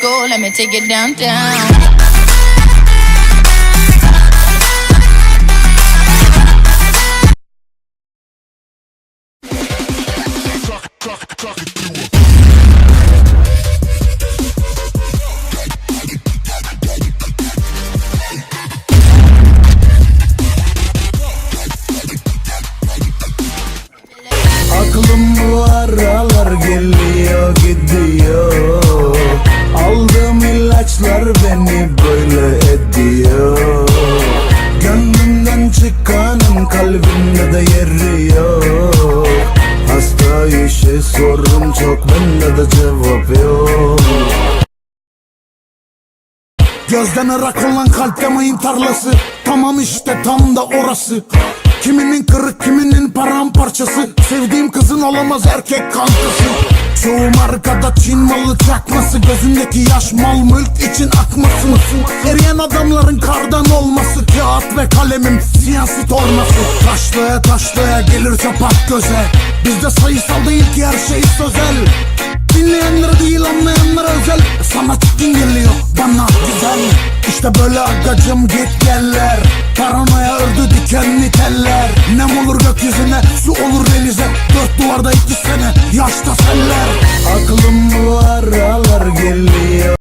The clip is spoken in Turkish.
go, let me take it downtown. Aklım bu aralar geliyor gidiyor. Aldığım ilaçlar beni böyle ediyor. Gönlümden çıkanın kalbimde de yeri yok. Hasta işe sorum çok, bende de cevap yok. Gözden ırak olan kalpte mayın tarlası. Tamam işte tam da orası. Kiminin kırık, kiminin paramparçası. Sevdiğim kızın olamaz erkek kankası. Çoğu markada Çin malı çakması. Gözündeki yaş mal mülk için akması. Eriyen adamların kardan olması. Kağıt ve kalemim siyasi tornası. Taşlaya taşlaya gelir çapak göze. Bizde sayısal değil ki her şey sözel. Dinleyenlere değil anlayanlara özel. Sana çirkin geliyor, bana güzel. İşte böyle agacım git geller. Paranoya ördü dikenli teller. Nem olur gökyüzüne, su olur denize. Dört duvarda 2 sene yaşta seller. Aklım bu aralar geliyor.